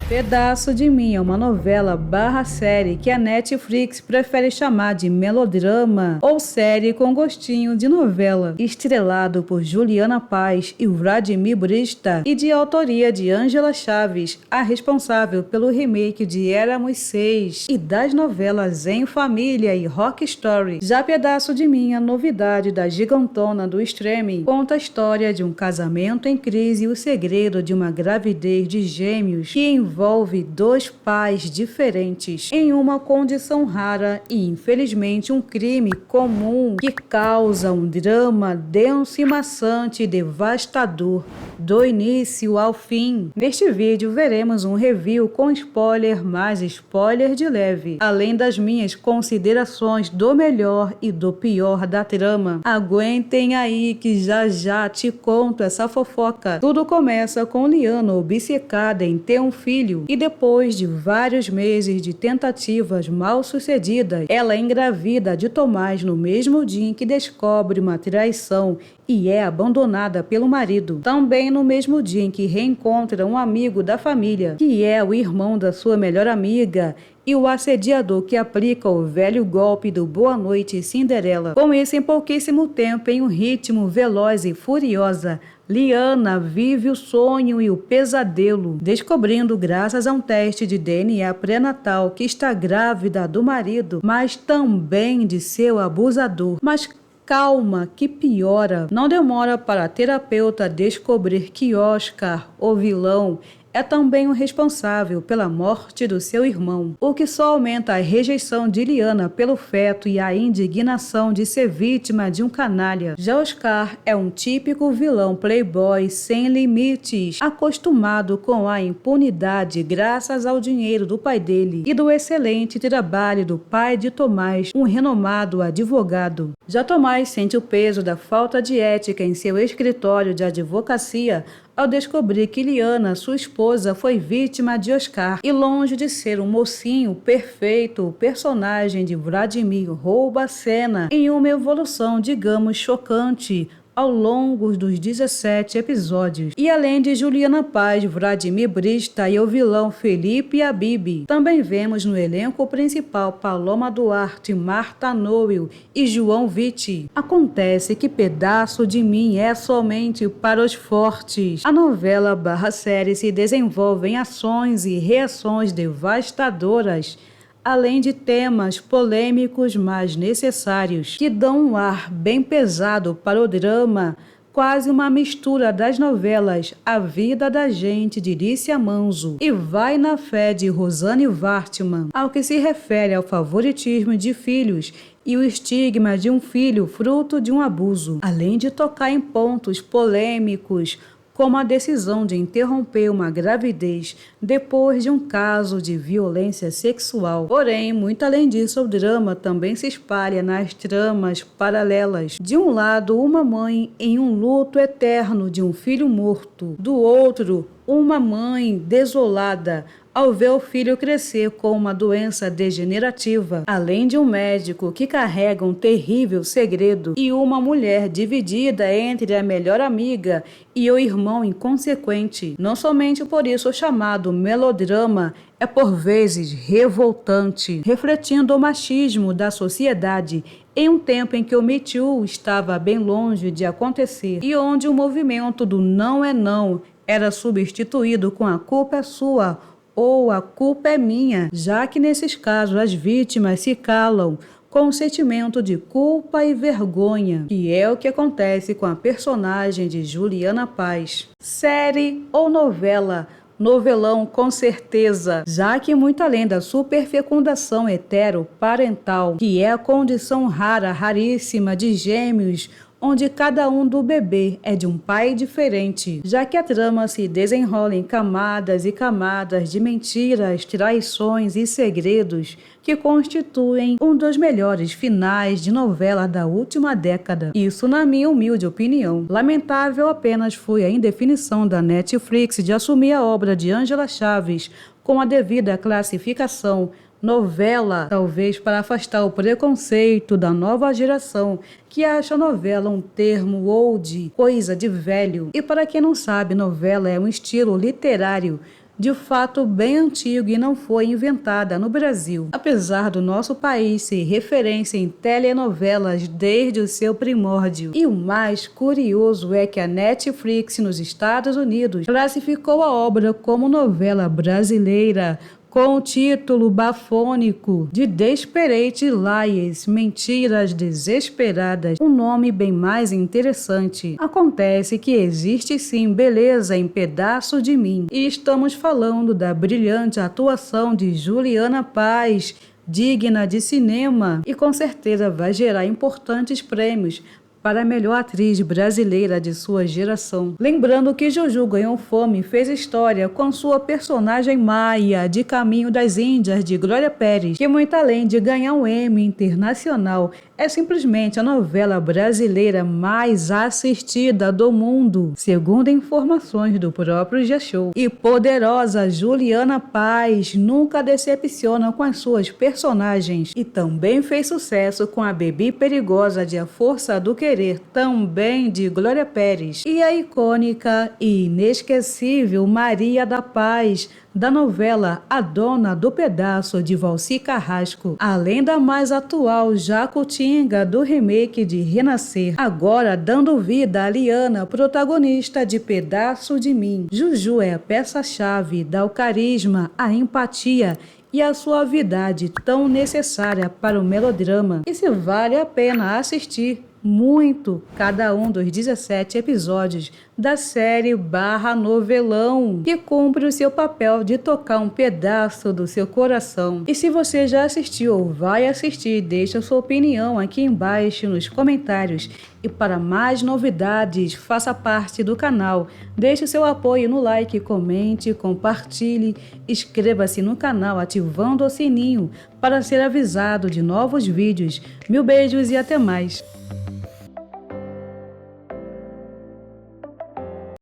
Pedaço de Mim é uma novela barra série que a Netflix prefere chamar de melodrama ou série com gostinho de novela, estrelado por Juliana Paz e Vladimir Brista e de autoria de Ângela Chaves, a responsável pelo remake de Éramos Seis e das novelas Em Família e Rock Story. Já Pedaço de Mim, a novidade da gigantona do streaming, conta a história de um casamento em crise e o segredo de uma gravidez de gêmeos que envolve dois pais diferentes em uma condição rara e, infelizmente, um crime comum que causa um drama denso e maçante e devastador do início ao fim. Neste vídeo veremos um review com spoiler, mais spoiler de leve, além das minhas considerações do melhor e do pior da trama. Aguentem aí que já te conto essa fofoca. Tudo começa com Liana obcecada em ter um filho e depois de vários meses de tentativas mal sucedidas, ela engravida de Tomás no mesmo dia em que descobre uma traição e é abandonada pelo marido. Também no mesmo dia em que reencontra um amigo da família, que é o irmão da sua melhor amiga, e o assediador que aplica o velho golpe do Boa Noite Cinderela. Com isso, em pouquíssimo tempo, em um ritmo veloz e furiosa, Liana vive o sonho e o pesadelo, descobrindo, graças a um teste de DNA pré-natal, que está grávida do marido, mas também de seu abusador. Mas calma, que piora. Não demora para a terapeuta descobrir que Oscar, o vilão, é também o responsável pela morte do seu irmão, o que só aumenta a rejeição de Liana pelo feto e a indignação de ser vítima de um canalha. Já Oscar é um típico vilão playboy sem limites, acostumado com a impunidade graças ao dinheiro do pai dele e do excelente trabalho do pai de Tomás, um renomado advogado. Já Tomás sente o peso da falta de ética em seu escritório de advocacia ao descobrir que Liana, sua esposa, foi vítima de Oscar e, longe de ser um mocinho perfeito, o personagem de Vladimir rouba a cena em uma evolução, digamos, chocante ao longo dos 17 episódios. E além de Juliana Paz, Vladimir Brista e o vilão Felipe Abib, também vemos no elenco principal Paloma Duarte, Marta Noel e João Vitti. Acontece que Pedaço de Mim é somente para os fortes. A novela barra série se desenvolve em ações e reações devastadoras, além de temas polêmicos mas necessários, que dão um ar bem pesado para o drama, quase uma mistura das novelas A Vida da Gente, de Lícia Manso, e Vai na Fé, de Rosane Wartman, ao que se refere ao favoritismo de filhos e o estigma de um filho fruto de um abuso, além de tocar em pontos polêmicos, como a decisão de interromper uma gravidez depois de um caso de violência sexual. Porém, muito além disso, o drama também se espalha nas tramas paralelas. De um lado, uma mãe em um luto eterno de um filho morto. Do outro, uma mãe desolada ao ver o filho crescer com uma doença degenerativa, além de um médico que carrega um terrível segredo e uma mulher dividida entre a melhor amiga e o irmão inconsequente. Não somente por isso o chamado melodrama é por vezes revoltante, refletindo o machismo da sociedade em um tempo em que o Me Too estava bem longe de acontecer e onde o movimento do não é não era substituído com a culpa é sua ou a culpa é minha, já que nesses casos as vítimas se calam com um sentimento de culpa e vergonha, que é o que acontece com a personagem de Juliana Paz. Série ou novela? Novelão com certeza, já que muito além da superfecundação heteroparental, que é a condição rara, raríssima de gêmeos, onde cada um do bebê é de um pai diferente, já que a trama se desenrola em camadas e camadas de mentiras, traições e segredos que constituem um dos melhores finais de novela da última década. Isso na minha humilde opinião. Lamentável apenas foi a indefinição da Netflix de assumir a obra de Ângela Chaves com a devida classificação novela, talvez para afastar o preconceito da nova geração que acha novela um termo old, coisa de velho. E para quem não sabe, novela é um estilo literário de fato bem antigo e não foi inventada no Brasil. Apesar do nosso país ser referência em telenovelas desde o seu primórdio. E o mais curioso é que a Netflix nos Estados Unidos classificou a obra como novela brasileira, com o título bafônico de Desperate Lies, Mentiras Desesperadas, um nome bem mais interessante. Acontece que existe sim beleza em Pedaço de Mim, e estamos falando da brilhante atuação de Juliana Paz, digna de cinema, e com certeza vai gerar importantes prêmios para a melhor atriz brasileira de sua geração. Lembrando que Juju ganhou fome e fez história com sua personagem Maia, de Caminho das Índias, de Glória Pérez, que muito além de ganhar um Emmy internacional, é simplesmente a novela brasileira mais assistida do mundo, segundo informações do próprio G-Show. E poderosa Juliana Paz nunca decepciona com as suas personagens e também fez sucesso com a Bebê Perigosa de A Força do Querer, também de Glória Pérez, e a icônica e inesquecível Maria da Paz, da novela A Dona do Pedaço, de Valci Carrasco, além da mais atual Jacutinga, do remake de Renascer, agora dando vida a Liana, protagonista de Pedaço de Mim. Juju é a peça-chave, dá o carisma, a empatia e a suavidade tão necessária para o melodrama, e se vale a pena assistir muito cada um dos 17 episódios da série barra novelão, que cumpre o seu papel de tocar um pedaço do seu coração. E se você já assistiu ou vai assistir, deixa sua opinião aqui embaixo nos comentários. E para mais novidades, faça parte do canal, deixe seu apoio no like, comente, compartilhe, inscreva-se no canal ativando o sininho para ser avisado de novos vídeos. Mil beijos e até mais!